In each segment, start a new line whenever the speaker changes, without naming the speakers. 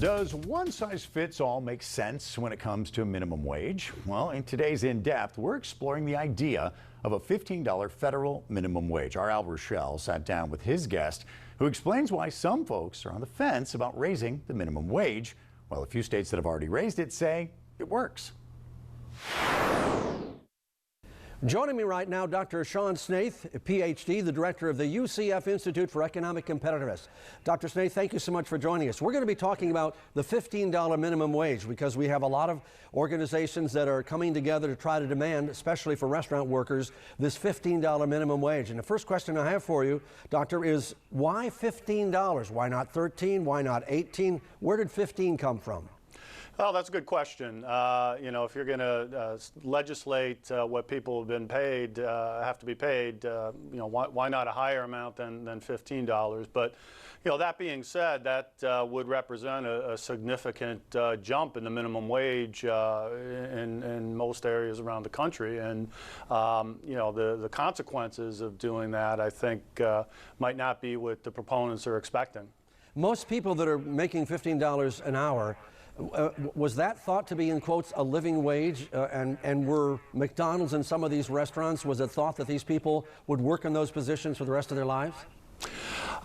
Does one size fits all make sense when it comes to minimum wage? Well, in today's In Depth, we're exploring the idea of a $15 federal minimum wage. Our Al Rochelle sat down with his guest, who explains why some folks are on the fence about raising the minimum wage, while a few states that have already raised it say it works.
Joining me right now, Dr. Sean Snaith, PhD, the director of the UCF Institute for Economic Competitiveness. Dr. Snaith, thank you so much for joining us. We're going to be talking about the $15 minimum wage because we have a lot of organizations that are coming together to try to demand, especially for restaurant workers, this $15 minimum wage. And the first question I have for you, Doctor, is why $15? Why not 13? Why not 18? Where did 15 come from?
Well, that's a good question. If you're going to legislate what people have been paid, have to be paid, why not a higher amount than $15? But, that being said, that would represent a significant jump in the minimum wage in most areas around the country. And, the consequences of doing that, I think, might not be what the proponents are expecting.
Most people that are making $15 an hour, was that thought to be, in quotes, a living wage? And were McDonald's and some of these restaurants, was it thought that these people would work in those positions for the rest of their lives?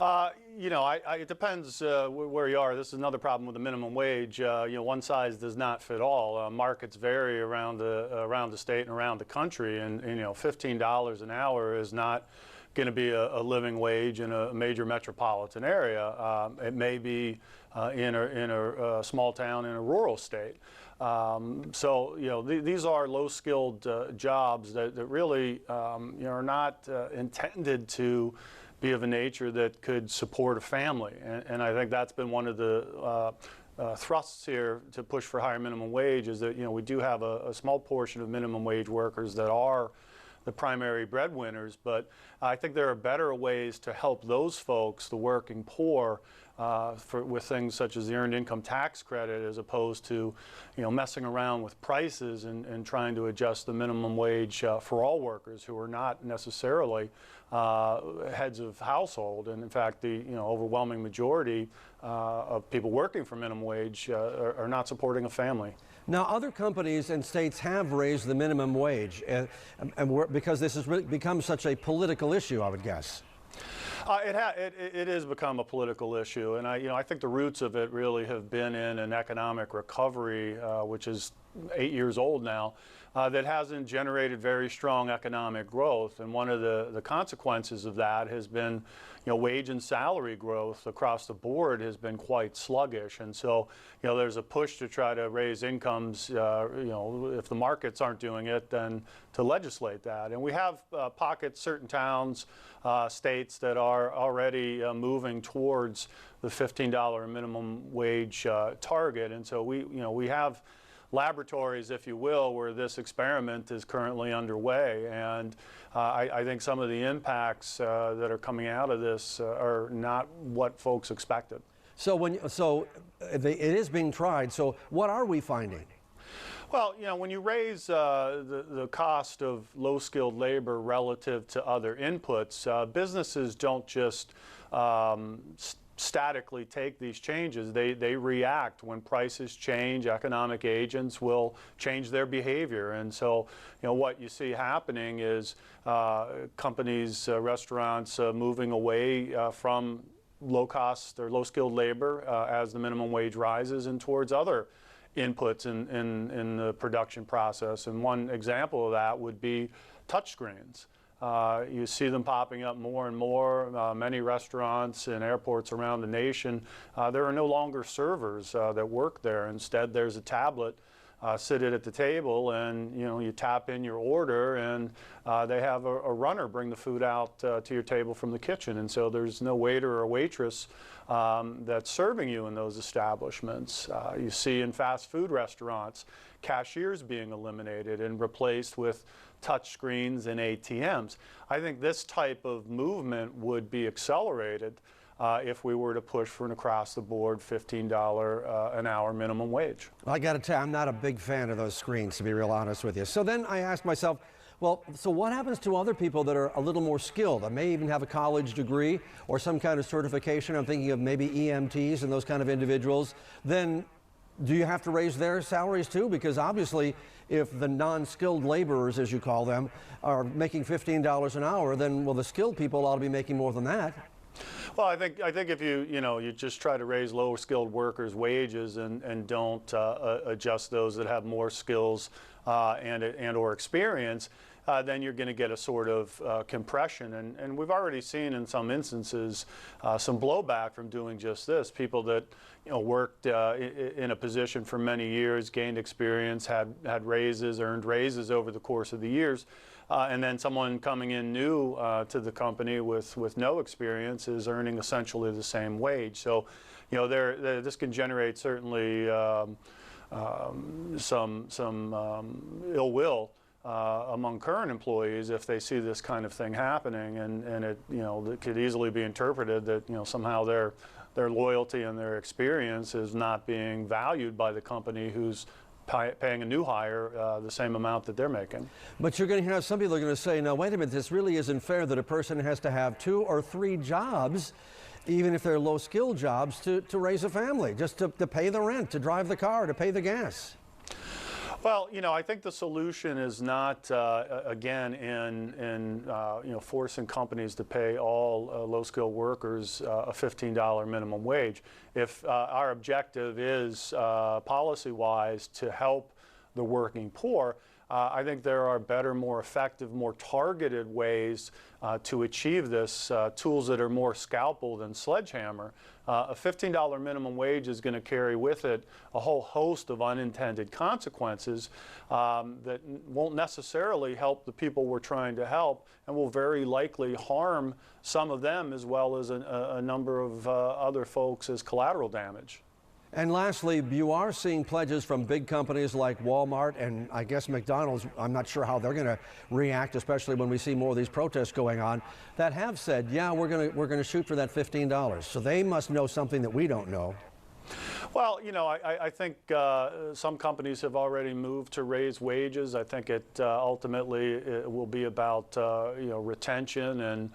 It depends where you are. This is another problem with the minimum wage. One size does not fit all. Markets vary around the state and around the country, and $15 an hour is not going to be a living wage in a major metropolitan area. It may be in a small town in a rural state. These are low-skilled jobs that really are not intended to be of a nature that could support a family. And I think that's been one of the thrusts here to push for higher minimum wage, is that we do have a small portion of minimum wage workers that are the primary breadwinners, but I think there are better ways to help those folks, the working poor, with things such as the earned income tax credit, as opposed to messing around with prices and trying to adjust the minimum wage for all workers who are not necessarily heads of household. And in fact, the overwhelming majority of people working for minimum wage are not supporting a family.
Now, other companies and states have raised the minimum wage, because this has really become such a political issue, I would guess.
It has become a political issue, and I think the roots of it really have been in an economic recovery, which is 8 years old now, that hasn't generated very strong economic growth. And one of the consequences of that has been, wage and salary growth across the board has been quite sluggish. And so, there's a push to try to raise incomes, if the markets aren't doing it, then to legislate that. And we have pockets, certain towns, states that are already moving towards the $15 minimum wage target. And so we have laboratories, if you will, where this experiment is currently underway. And I think some of the impacts that are coming out of this are not what folks expected.
So it is being tried. So what are we finding?
Well, when you raise the cost of low-skilled labor relative to other inputs, businesses don't just statically take these changes. They react. When prices change, economic agents will change their behavior. And so, what you see happening is companies, restaurants moving away from low-cost or low-skilled labor as the minimum wage rises, and towards other inputs in the production process. And one example of that would be touchscreens. You see them popping up more and more. Many restaurants and airports around the nation, there are no longer servers that work there. Instead, there's a tablet seated at the table, and you tap in your order, and they have a runner bring the food out to your table from the kitchen. And so there's no waiter or waitress that's serving you in those establishments. You see in fast food restaurants, cashiers being eliminated and replaced with touch screens and ATMs. I think this type of movement would be accelerated if we were to push for an across-the-board $15 an hour minimum wage.
I got to tell you, I'm not a big fan of those screens, to be real honest with you. So then I asked myself, Well, so what happens to other people that are a little more skilled? That may even have a college degree or some kind of certification. I'm thinking of maybe EMTs and those kind of individuals. Then do you have to raise their salaries too? Because obviously, if the non-skilled laborers, as you call them, are making $15 an hour, then, well, the skilled people ought to be making more than that.
Well, I think if you just try to raise lower skilled workers' wages and don't adjust those that have more skills and or experience, then you're going to get a sort of compression. And we've already seen in some instances some blowback from doing just this. People that worked in a position for many years, gained experience, had raises, earned raises over the course of the years. And then someone coming in new to the company with no experience is earning essentially the same wage. So, this can generate certainly some ill will among current employees if they see this kind of thing happening, and it it could easily be interpreted that somehow their loyalty and their experience is not being valued by the company who's paying a new hire the same amount that they're making.
But you're going to have some people are going to say, no, wait a minute, this really isn't fair that a person has to have 2 or 3 jobs, even if they're low-skilled jobs, to raise a family, just to pay the rent, to drive the car, to pay the gas.
Well, I think the solution is not, again, in forcing companies to pay all low-skilled workers a $15 minimum wage. If our objective is policy-wise to help the working poor, I think there are better, more effective, more targeted ways to achieve this, tools that are more scalpel than sledgehammer. A $15 minimum wage is going to carry with it a whole host of unintended consequences that won't necessarily help the people we're trying to help, and will very likely harm some of them as well as a number of other folks as collateral damage.
And lastly, you are seeing pledges from big companies like Walmart and I guess McDonald's. I'm not sure how they're going to react, especially when we see more of these protests going on, that have said, yeah, we're going to shoot for that $15. So they must know something that we don't know.
Well, I think some companies have already moved to raise wages. I think ultimately it will be about retention and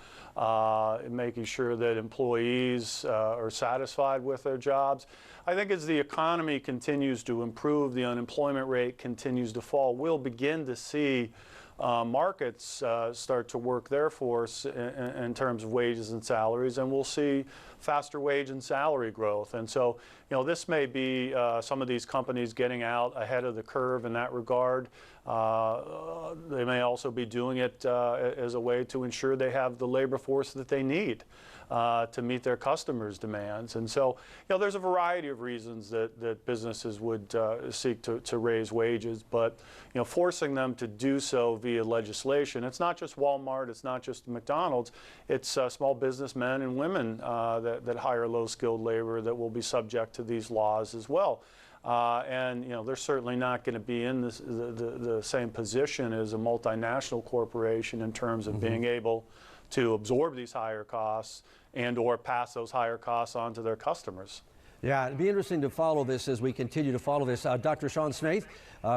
making sure that employees are satisfied with their jobs. I think as the economy continues to improve, the unemployment rate continues to fall, we'll begin to see markets start to work their force in terms of wages and salaries, and we'll see faster wage and salary growth. And so, this may be some of these companies getting out ahead of the curve in that regard. They may also be doing it as a way to ensure they have the labor force that they need to meet their customers' demands. And so, there's a variety of reasons that businesses would seek to raise wages, but, forcing them to do so via legislation. It's not just Walmart, it's not just McDonald's, it's small businessmen and women that hire low-skilled labor that will be subject to these laws as well. And they're certainly not going to be in the same position as a multinational corporation in terms of being able to absorb these higher costs and or pass those higher costs on to their customers.
Yeah, it'd be interesting to follow this as we continue to follow this. Dr. Sean Snaith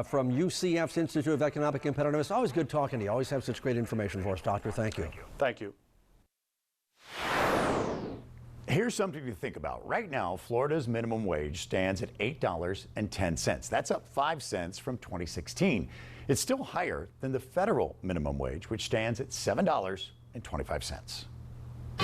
from UCF's Institute of Economic Competitiveness. Always good talking to you. Always have such great information for us, Doctor. Thank you.
Thank you.
Here's something to think about. Right now, Florida's minimum wage stands at $8.10. That's up 5 cents from 2016. It's still higher than the federal minimum wage, which stands at $7.25.